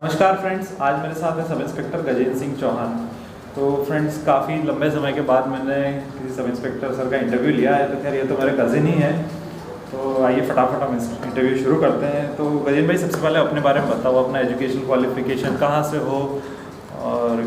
नमस्कार फ्रेंड्स, आज मेरे साथ है सब इंस्पेक्टर गजेंद्र सिंह चौहान। तो फ्रेंड्स, काफ़ी लंबे समय के बाद मैंने किसी सब इंस्पेक्टर सर का इंटरव्यू लिया है। तो खैर ये तो मेरे कज़िन ही है, तो आइए फटाफट हम इंटरव्यू शुरू करते हैं। तो गजेंद्र भाई, सबसे पहले अपने बारे में बताओ, अपना एजुकेशन क्वालिफिकेशन कहाँ से हो और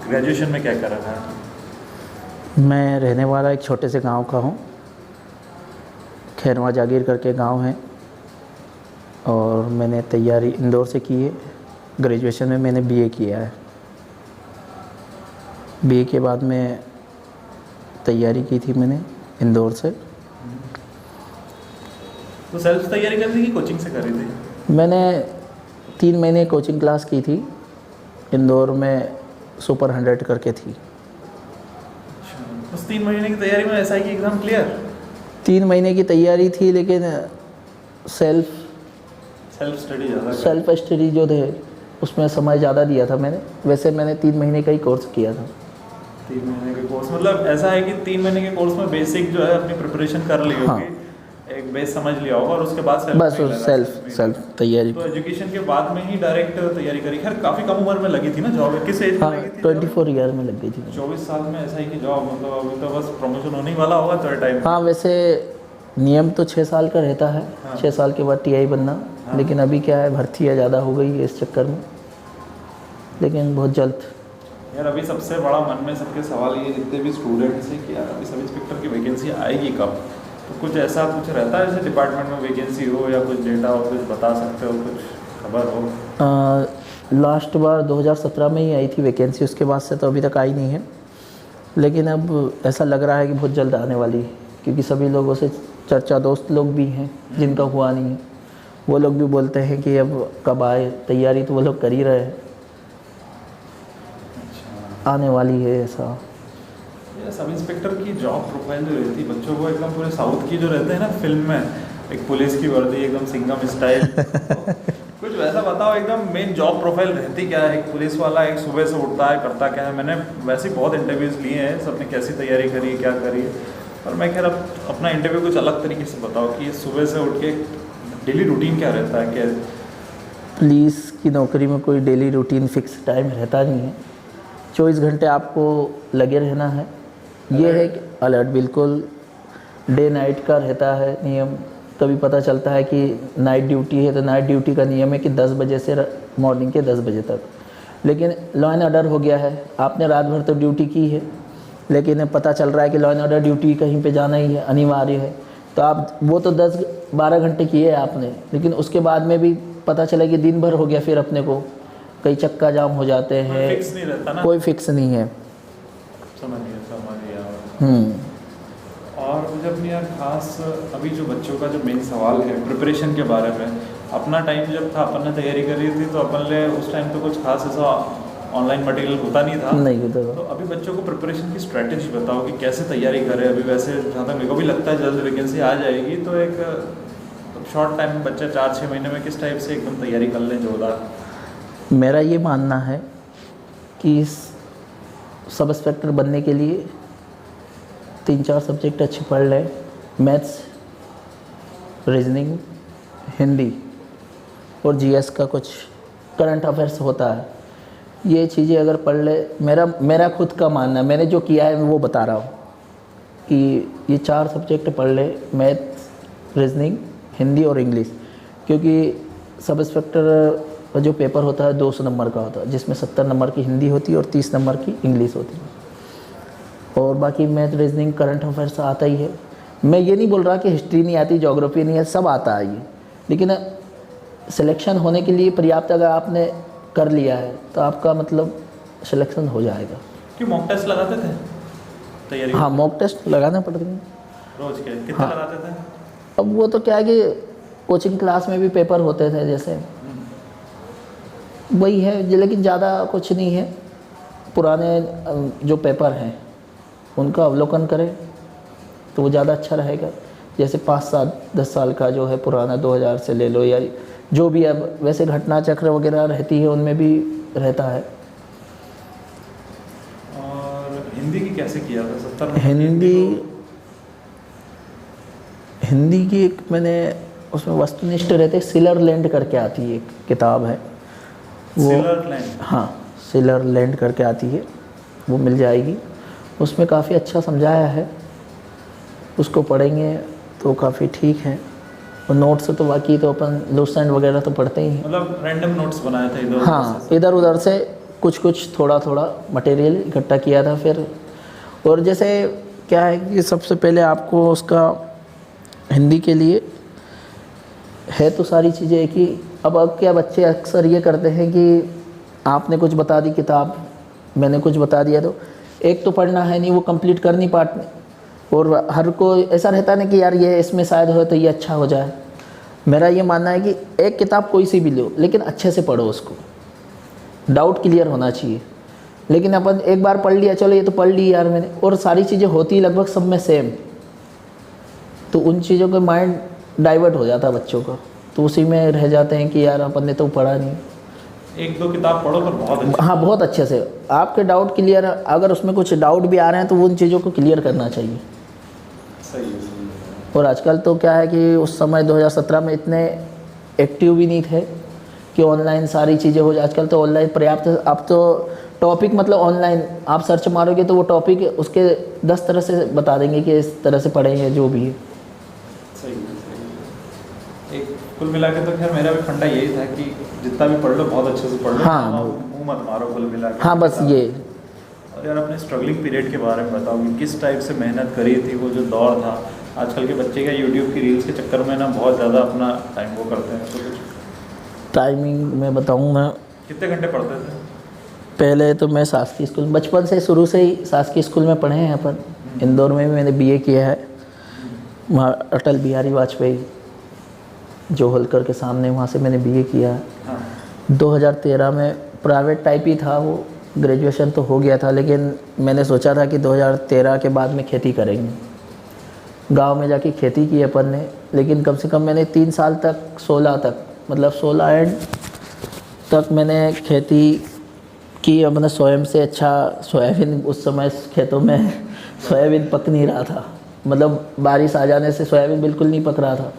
ग्रेजुएशन में क्या कर रखा है। मैं रहने वाला एक छोटे से गांव का हूँ। खैरवा जागीर करके गांव है, और मैंने तैयारी इंदौर से की है। ग्रेजुएशन में मैंने बीए किया है। बीए के बाद में तैयारी की थी मैंने इंदौर से। तो सेल्फ तैयारी कर रही थी, कोचिंग से करी थी? मैंने 3 महीने कोचिंग क्लास की थी इंदौर में, सुपर 100 करके थी। उस 3 महीने की तैयारी में एसआई की एग्ज़ाम क्लियर? 3 महीने की तैयारी थी, लेकिन सेल्फ स्टडी जो थे उसमें समय ज़्यादा दिया था मैंने। वैसे मैंने 3 महीने का ही कोर्स किया था। 3 महीने के कोर्स मतलब ऐसा है कि 3 महीने के कोर्स में बेसिक जो है अपनी प्रिपरेशन कर ली होगी। हाँ। एक बेस समझ लिया होगा और उसके बाद सेल्फ तैयारी। तो एजुकेशन के बाद में ही डायरेक्ट तैयारी करी। खैर काफ़ी कम उम्र में लगी थी ना जॉब, किस एज में लगी थी? 24 ईयर में लग गई थी। 24 साल में एसआई की जॉब, मतलब अभी तो बस प्रमोशन होने ही वाला होगा थर्ड टाइम। हाँ, वैसे नियम तो 6 साल का रहता है। हाँ। 6 साल के बाद टीआई बनना। हाँ। लेकिन अभी क्या है, भर्तियाँ ज़्यादा हो गई है इस चक्कर में, लेकिन बहुत जल्द। यार अभी सबसे बड़ा मन में सबके सवाल ये जितने भी स्टूडेंट्स हैं कि यार अभी सब इंस्पेक्टर की वैकेंसी आएगी कब। तो कुछ ऐसा कुछ रहता है जैसे डिपार्टमेंट में वैकेंसी हो या कुछ डेटा हो, कुछ बता सकते हो, कुछ खबर हो? लास्ट बार 2017 में ही आई थी वैकेंसी, उसके बाद से तो अभी तक आई नहीं है। लेकिन अब ऐसा लग रहा है कि बहुत जल्द आने वाली है, क्योंकि सभी लोगों से चर्चा, दोस्त लोग भी हैं जिनका हुआ नहीं है, वो लोग भी बोलते हैं कि अब कब आए। तैयारी तो वो लोग कर ही रहे हैं। अच्छा। आने वाली है ऐसा। ये सब इंस्पेक्टर की जॉब प्रोफाइल जो रहती है बच्चों को एकदम पूरे साउथ की जो रहते हैं ना फिल्म में, एक पुलिस की वर्दी एकदम सिंघम स्टाइल कुछ वैसा बताओ, एकदम मेन जॉब प्रोफाइल रहती क्या है? एक पुलिस वाला एक सुबह से उठता है, करता क्या है? मैंने वैसे बहुत इंटरव्यूज़ लिए हैं, सबने कैसी तैयारी करी है, क्या करी है। और मैं खैर अब अपना इंटरव्यू कुछ अलग तरीके से बताओ कि सुबह से उठ के डेली रूटीन क्या रहता है? क्या पुलिस की नौकरी में कोई डेली रूटीन फिक्स टाइम रहता नहीं है। 24 घंटे आपको लगे रहना है। ये है कि अलर्ट, बिल्कुल डे नाइट का रहता है नियम। कभी पता चलता है कि नाइट ड्यूटी है, तो नाइट ड्यूटी का नियम है कि 10 बजे से मॉर्निंग के 10 बजे तक। लेकिन लॉ एंड ऑर्डर हो गया है, आपने रात भर तो ड्यूटी की है, लेकिन पता चल रहा है कि लॉ एंड ऑर्डर ड्यूटी कहीं पे जाना ही है, अनिवार्य है। तो आप वो तो 10-12 घंटे किए आपने, लेकिन उसके बाद में भी पता चला कि दिन भर हो गया, फिर अपने को कई चक्का जाम हो जाते हैं। फिक्स नहीं रहता ना? कोई फिक्स नहीं है। समझ गया। हम्म। और मुझे अपनी यार खास अभी जो बच्चों का जो मेन सवाल है प्रिपरेशन के बारे में, अपना टाइम जब था अपन ने तैयारी करी थी तो अपन ने उस टाइम तो कुछ खास ऐसा ऑनलाइन मटेरियल होता नहीं था। नहीं होता। तो अभी बच्चों को प्रिपरेशन की स्ट्रैटेजी बताओ कि कैसे तैयारी करें। अभी वैसे जहाँ तक मेरे को भी लगता है जल्द वैकेंसी आ जाएगी, तो एक शॉर्ट टाइम में बच्चा 4-6 महीने में किस टाइप से एकदम तैयारी कर लें जोरदार। मेरा ये मानना है कि सब इंस्पेक्टर बनने के लिए 3-4 सब्जेक्ट अच्छे पढ़ लें। मैथ्स, रीजनिंग, हिंदी और जीएस का कुछ करंट अफेयर्स होता है। ये चीज़ें अगर पढ़ ले, मेरा खुद का मानना है, मैंने जो किया है वो बता रहा हूँ कि ये 4 सब्जेक्ट पढ़ ले, मैथ्स, रीजनिंग, हिंदी और इंग्लिश। क्योंकि सब इंस्पेक्टर का जो पेपर होता है 200 नंबर का होता है, जिसमें 70 नंबर की हिंदी होती है और 30 नंबर की इंग्लिश होती है। और बाकी मैथ, रीजनिंग, करंट अफेयर्स आता ही है। मैं ये नहीं बोल रहा कि हिस्ट्री नहीं आती, ज्योग्राफी नहीं है, सब आता है ये। लेकिन सिलेक्शन होने के लिए पर्याप्त अगर आपने कर लिया है तो आपका मतलब सिलेक्शन हो जाएगा। क्यों मॉक टेस्ट लगाते थे तैयारी? हाँ, मॉक टेस्ट लगाना पड़ता है रोज के कितने? हाँ। लगाते थे? अब वो तो क्या है कि कोचिंग क्लास में भी पेपर होते थे जैसे, वही है। लेकिन ज़्यादा कुछ नहीं है। पुराने जो पेपर हैं उनका अवलोकन करें तो वो ज़्यादा अच्छा रहेगा। जैसे 5-7-10 साल का जो है पुराना, 2000 से ले लो, या जो भी अब वैसे घटना चक्र वगैरह रहती है उनमें भी रहता है। और हिंदी की कैसे किया था? 70 हिंदी की एक मैंने उसमें वस्तुनिष्ठ रहते, सिलर लैंड करके आती है, एक किताब है, सिलरलैंड। हाँ, सिलरलैंड करके आती है, वो मिल जाएगी। उसमें काफ़ी अच्छा समझाया है, उसको पढ़ेंगे तो काफ़ी ठीक है। और नोट्स तो बाकी तो अपन लूसेंट वगैरह तो पढ़ते ही हैं। मतलब रैंडम नोट्स बनाए थे इधर हाँ, इधर उधर से कुछ कुछ थोड़ा थोड़ा मटेरियल इकट्ठा किया था फिर। और जैसे क्या है कि सबसे पहले आपको उसका हिंदी के लिए है तो सारी चीज़ें एक ही। अब क्या बच्चे अक्सर ये करते हैं कि आपने कुछ बता दी किताब, मैंने कुछ बता दिया, तो एक तो पढ़ना है नहीं, वो कंप्लीट कर नहीं पाते। और हर को ऐसा रहता है ना कि यार ये इसमें शायद हो तो ये अच्छा हो जाए। मेरा ये मानना है कि एक किताब कोई सी भी लो, लेकिन अच्छे से पढ़ो उसको, डाउट क्लियर होना चाहिए। लेकिन अपन एक बार पढ़ लिया, चलो ये तो पढ़ ली यार मैंने, और सारी चीज़ें होती लगभग सब में सेम, तो उन चीज़ों का माइंड डाइवर्ट हो जाता है बच्चों का, तो उसी में रह जाते हैं कि यार अपन ने तो पढ़ा नहीं। एक दो किताब पढ़ो पर बहुत अच्छी। हाँ, बहुत अच्छे से आपके डाउट क्लियर, अगर उसमें कुछ डाउट भी आ रहे हैं तो वो उन चीज़ों को क्लियर करना चाहिए। सही है। और आजकल तो क्या है कि उस समय 2017 में इतने एक्टिव भी नहीं थे कि ऑनलाइन सारी चीज़ें हो जाए। आजकल तो ऑनलाइन पर्याप्त, अब तो टॉपिक मतलब ऑनलाइन आप सर्च मारोगे तो वो टॉपिक उसके 10 तरह से बता देंगे कि इस तरह से पढ़े हैं जो भी है। सही है। एक कुल मिला के तो खैर मेरा भी फंडा यही था कि जितना भी पढ़ लो बहुत अच्छे से पढ़ लो। हाँ, मुँह मत मारो कुल मिला के। हाँ, बस ये। और यार अपने स्ट्रगलिंग पीरियड के बारे में बताओ कि किस टाइप से मेहनत करी थी, वो जो दौर था। आजकल के बच्चे क्या यूट्यूब की रील्स के चक्कर में ना बहुत ज़्यादा अपना टाइम वो करते हैं। तो कुछ टाइमिंग मैं बताऊँ, मैं कितने घंटे पढ़ते थे? पहले तो मैं शासकीय स्कूल, बचपन से शुरू से ही शासकीय स्कूल में पढ़े हैं अपन। इंदौर में भी मैंने बीए किया है, वहाँ अटल बिहारी वाजपेयी जो होलकर के सामने, वहाँ से मैंने बीए किया है। हाँ। 2013 में प्राइवेट टाइप ही था वो, ग्रेजुएशन तो हो गया था, लेकिन मैंने सोचा था कि 2013 के बाद में खेती करेंगे। गांव में जाके खेती की अपन ने, लेकिन कम से कम मैंने 3 साल तक, 16 तक, मतलब 16 एंड तक मैंने खेती की अपने स्वयं से। अच्छा, सोयाबीन उस समय खेतों में सोयाबीन पक नहीं रहा था, मतलब बारिश आ जाने से सोयाबीन बिल्कुल नहीं पक रहा था।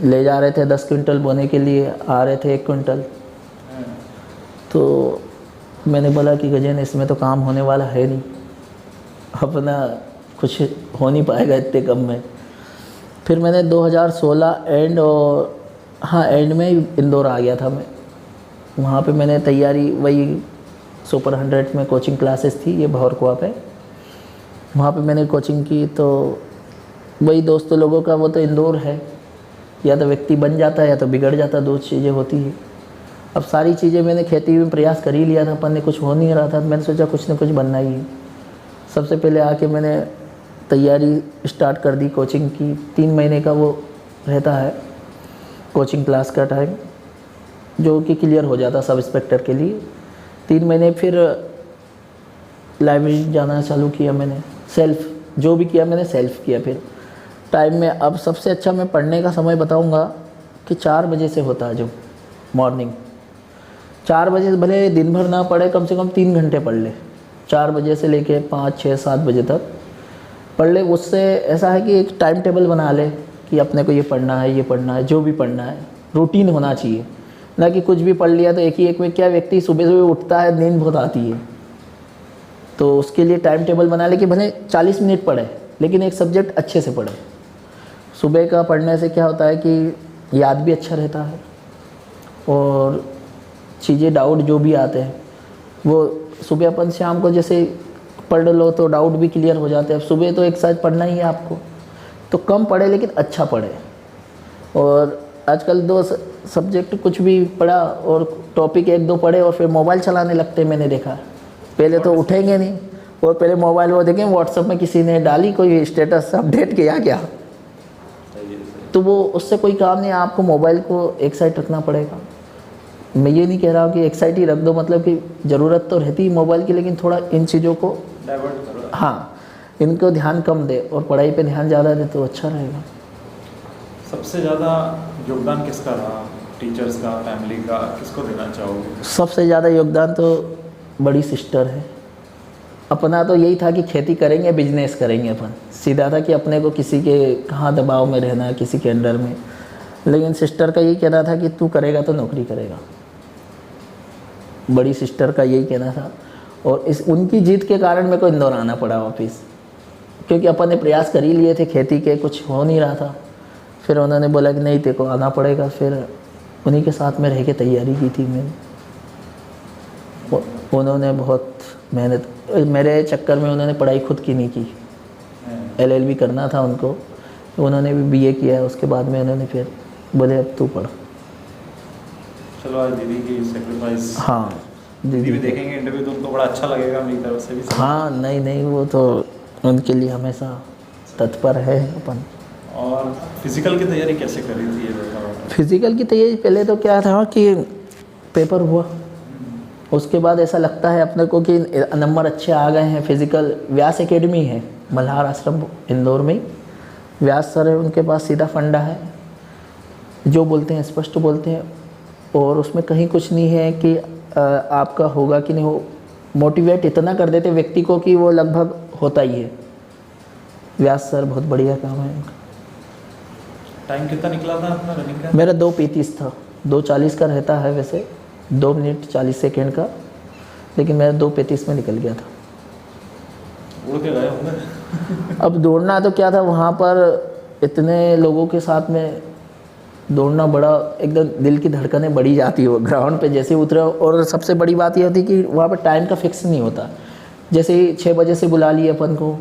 ले जा रहे थे 10 क्विंटल बोने के लिए, आ रहे थे 1 क्विंटल। तो मैंने बोला कि गजन इसमें तो काम होने वाला है नहीं, अपना कुछ हो नहीं पाएगा इतने कम में। फिर मैंने 2016 एंड, और हाँ एंड में इंदौर आ गया था मैं। वहाँ पे मैंने तैयारी, वही सुपर 100 में कोचिंग क्लासेस थी, ये भौरकुआ पे, वहाँ पे मैंने कोचिंग की। तो वही दोस्तों लोगों का वो तो इंदौर है, या तो व्यक्ति बन जाता है या तो बिगड़ जाता है, 2 चीज़ें होती है। अब सारी चीज़ें मैंने खेती में प्रयास कर ही लिया था, अपन ने कुछ हो नहीं रहा था, मैंने सोचा कुछ ना कुछ बनना ही है। सबसे पहले आके मैंने तैयारी स्टार्ट कर दी कोचिंग की। 3 महीने का वो रहता है कोचिंग क्लास का टाइम, जो कि क्लियर हो जाता सब इंस्पेक्टर के लिए। 3 महीने फिर लाइब्रेरी जाना चालू किया मैंने, सेल्फ जो भी किया मैंने सेल्फ किया। फिर टाइम में अब सबसे अच्छा मैं पढ़ने का समय बताऊंगा कि 4 बजे से होता है, जो मॉर्निंग 4 बजे, भले दिन भर ना पढ़े, कम से कम 3 घंटे पढ़ ले। 4 बजे से लेके 5, 6, 7 बजे तक पढ़ ले। उससे ऐसा है कि एक टाइम टेबल बना ले कि अपने को ये पढ़ना है, ये पढ़ना है, जो भी पढ़ना है रूटीन होना चाहिए, ना कि कुछ भी पढ़ लिया तो एक ही एक में। क्या व्यक्ति सुबह सुबह उठता है, नींद बहुत आती है, तो उसके लिए टाइम टेबल बना ले कि भले 40 मिनट पढ़े, लेकिन एक सब्जेक्ट अच्छे से पढ़े। सुबह का पढ़ने से क्या होता है कि याद भी अच्छा रहता है, और चीज़ें डाउट जो भी आते हैं वो सुबह अपन शाम को जैसे पढ़ लो तो डाउट भी क्लियर हो जाते हैं। सुबह तो एक साथ पढ़ना ही है आपको, तो कम पढ़े लेकिन अच्छा पढ़े। और आजकल 2 सब्जेक्ट कुछ भी पढ़ा और टॉपिक 1-2 पढ़े और फिर मोबाइल चलाने लगते हैं, मैंने देखा। पहले तो उठेंगे नहीं और पहले मोबाइल वो देखें व्हाट्सएप में किसी ने डाली कोई स्टेटस अपडेट किया क्या, तो वो उससे कोई काम नहीं है। आपको मोबाइल को एक साइड रखना पड़ेगा। मैं ये नहीं कह रहा हूँ कि एक साइड ही रख दो, मतलब कि ज़रूरत तो रहती है मोबाइल की, लेकिन थोड़ा इन चीज़ों को डाइवर्ट करो। हाँ, इनको ध्यान कम दे और पढ़ाई पे ध्यान ज़्यादा दे तो अच्छा रहेगा। सबसे ज़्यादा योगदान किसका रहा? टीचर्स का, फैमिली का, किसको देना चाहोगे? सबसे ज़्यादा योगदान तो बड़ी सिस्टर है। अपना तो यही था कि खेती करेंगे, बिजनेस करेंगे, अपन सीधा था कि अपने को किसी के कहाँ दबाव में रहना है, किसी के अंडर में। लेकिन सिस्टर का यही कहना था कि तू करेगा तो नौकरी करेगा, बड़ी सिस्टर का यही कहना था, और इस उनकी जीत के कारण मेरे को इंदौर आना पड़ा वापस, क्योंकि अपन ने प्रयास कर ही लिए थे खेती के, कुछ हो नहीं रहा था। फिर उन्होंने बोला कि नहीं तेरे को आना पड़ेगा, फिर उन्हीं के साथ में रह के तैयारी की थी मैंने। उन्होंने बहुत मेहनत, मेरे चक्कर में उन्होंने पढ़ाई खुद की नहीं की, LLB करना था उनको, तो उन्होंने भी BA किया है, उसके बाद में उन्होंने फिर बोले अब तू पढ़। चलो आज दीदी की सेक्रीफाइस, हाँ दीदी भी देखेंगे इंटरव्यू तो उनको बड़ा अच्छा लगेगा मेरी तरफ से भी। हाँ नहीं वो तो उनके लिए हमेशा तत्पर है अपन। और फिजिकल की तैयारी कैसे करी थी ये बताओ। फिज़िकल की तैयारी पहले तो क्या था कि पेपर हुआ, उसके बाद ऐसा लगता है अपने को कि नंबर अच्छे आ गए हैं। फिज़िकल व्यास एकेडमी है मल्हार आश्रम इंदौर में, व्यास सर है, उनके पास सीधा फंडा है, जो बोलते हैं स्पष्ट बोलते हैं, और उसमें कहीं कुछ नहीं है कि आपका होगा कि नहीं हो। मोटिवेट इतना कर देते व्यक्ति को कि वो लगभग होता ही है। व्यास सर बहुत बढ़िया काम है उनका। टाइम कितना निकला था अपना रनिंग का? मेरा 2:35 था, 2:40 का रहता है वैसे, 2 मिनट 40 सेकेंड का, लेकिन मेरा 2:35 में निकल गया था। उड़ के गए होंगे। अब दौड़ना तो क्या था, वहाँ पर इतने लोगों के साथ में दौड़ना बड़ा एकदम दिल की धड़कनें बढ़ी जाती हो ग्राउंड पे जैसे ही उतरे। और सबसे बड़ी बात यह थी कि वहाँ पर टाइम का फिक्स नहीं होता, जैसे ही 6 बजे से बुला लिए अपन को,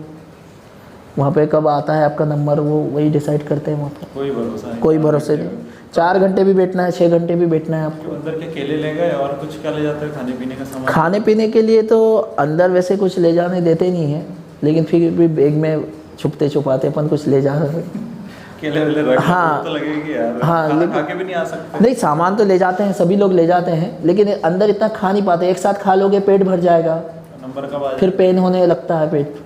वहाँ पे कब आता है आपका नंबर वो वही डिसाइड करते हैं। वहाँ पर कोई भरोसा नहीं, कोई भरोसे नहीं। 4 घंटे भी बैठना है, 6 घंटे भी बैठना है आपको। अंदर के केले ले गए और कुछ क्या ले जाते हैं खाने पीने का सामान? खाने पीने के लिए तो अंदर वैसे कुछ ले जाने देते नहीं हैं, लेकिन फिर भी बैग में छुपते छुपाते अपन कुछ ले जा रहे हैं। केले वेले रख हाँ, तो लगेगी यार। हाँ, खाना लेकिन खा के भी नहीं आ सकते। नहीं, सामान तो ले जाते हैं, सभी लोग ले जाते हैं, लेकिन अंदर इतना खा नहीं पाते। एक साथ खा लोगे पेट भर जाएगा, नंबर कब आ फिर पेन होने लगता है पेट।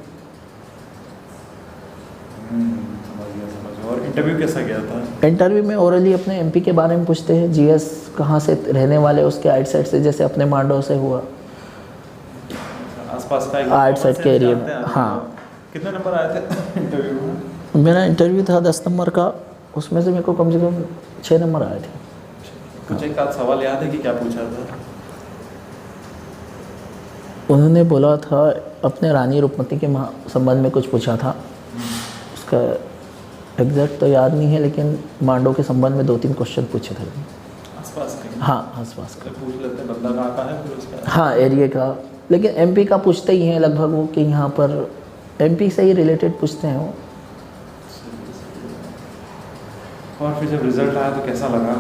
समझ गया। और इंटरव्यू कैसा गया था? इंटरव्यू में ओरली अपने MP के बारे में पूछते हैं, GS कहाँ से रहने वाले, उसके आइट साइड से, जैसे अपने मांडव से हुआ आसपास का आइट साइड के एरिया में। हाँ। कितने नंबर आए थे इंटरव्यू में? मेरा इंटरव्यू था 10 नंबर का, उसमें से मेरे को कम से कम 6 नंबर आए थे। कुछ एक आध सवाल याद है कि क्या पूछा था? उन्होंने बोला था अपने रानी रूपमती के संबंध में कुछ पूछा था, उसका एग्जैक्ट तो याद नहीं है, लेकिन मांडव के संबंध में 2-3 क्वेश्चन पूछे थे। आसपास के? हाँ, आसपास का पूछ लेते हैं बंदा कहाँ का है फिर उसका। हाँ, एरिया का, लेकिन MP का पूछते ही हैं लगभग वो, कि यहाँ पर MP से ही रिलेटेड पूछते हैं वो। और फिर जब रिजल्ट आया तो कैसा लगा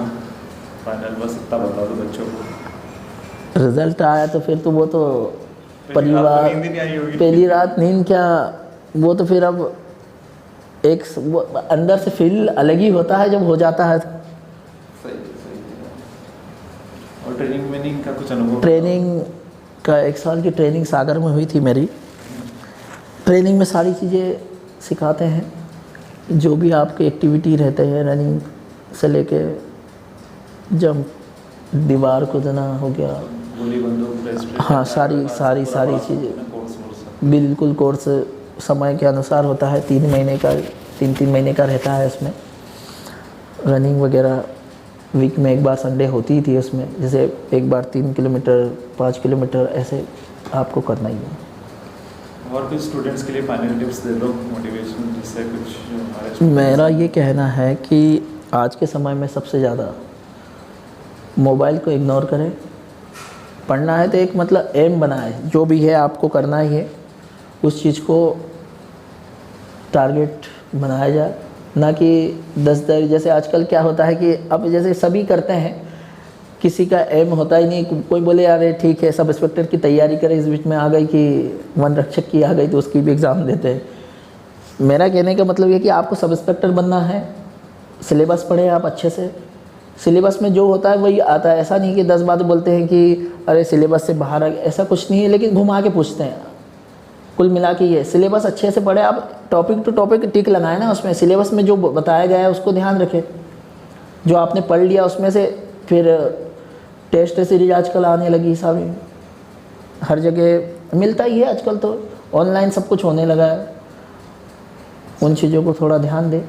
फाइनल? बस इतना बता दो बच्चों को। रिजल्ट आया तो फिर तो वो तो परिवार नींद ही नहीं आई होगी। पहली रात नींद क्या, वो तो फिर अब एक वो अंदर से फील अलग ही होता है जब हो जाता है। सही। और ट्रेनिंग में का कुछ अनुभव? ट्रेनिंग का 1 साल की ट्रेनिंग सागर में हुई थी मेरी। ट्रेनिंग में सारी चीज़ें सिखाते हैं, जो भी आपके एक्टिविटी रहते हैं, रनिंग से लेके जंप, दीवार कूदना हो गया, गोली बंदूक, हाँ, सारी चीज़ें बिल्कुल कोर्स समय के अनुसार होता है। 3 महीने का 3 महीने का रहता है उसमें। रनिंग वगैरह वीक में 1 बार संडे होती ही थी उसमें, जैसे 1 बार 3 किलोमीटर 5 किलोमीटर ऐसे आपको करना ही है। और कुछ स्टूडेंट्स के लिए फाइनल टिप्स दे दो, मोटिवेशन, जिससे कुछ हमारे मेरा ये कहना है कि आज के समय में सबसे ज़्यादा मोबाइल को इग्नोर करें। पढ़ना है तो एक मतलब एम बनाए, जो भी है आपको करना ही है, उस चीज़ को टारगेट बनाया जाए, ना कि 10 जैसे आजकल क्या होता है कि अब जैसे सभी करते हैं, किसी का एम होता ही नहीं। कोई बोले यार ठीक है सब इंस्पेक्टर की तैयारी करें, इस बीच में आ गई कि वन रक्षक की आ गई तो उसकी भी एग्ज़ाम देते हैं। मेरा कहने का मतलब ये कि आपको सब इंस्पेक्टर बनना है, सिलेबस पढ़ें आप अच्छे से। सिलेबस में जो होता है वही आता है, ऐसा नहीं कि 10 बात बोलते हैं कि अरे सिलेबस से बाहर, ऐसा कुछ नहीं है, लेकिन घुमा के पूछते हैं। कुल मिला के ये सिलेबस अच्छे से पढ़े आप, टॉपिक टू टॉपिक टिक लगाए ना उसमें, सिलेबस में जो बताया गया है उसको ध्यान रखें। जो आपने पढ़ लिया उसमें से फिर टेस्ट सीरीज आजकल आने लगी, सब हर जगह मिलता ही है आजकल, तो ऑनलाइन सब कुछ होने लगा है, उन चीज़ों को थोड़ा ध्यान दें।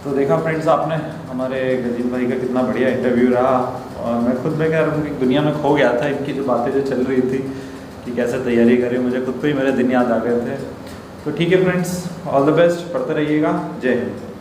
तो देखा फ्रेंड्स आपने हमारे गजीत भाई का कितना बढ़िया इंटरव्यू रहा, और मैं खुद में क्या उनकी दुनिया में खो गया था, इनकी जो बातें जो चल रही थी कि कैसे तैयारी करें, मुझे खुद को ही मेरे दिन याद आ गए थे। तो ठीक है फ्रेंड्स, ऑल द बेस्ट, पढ़ते रहिएगा। जय हिंद।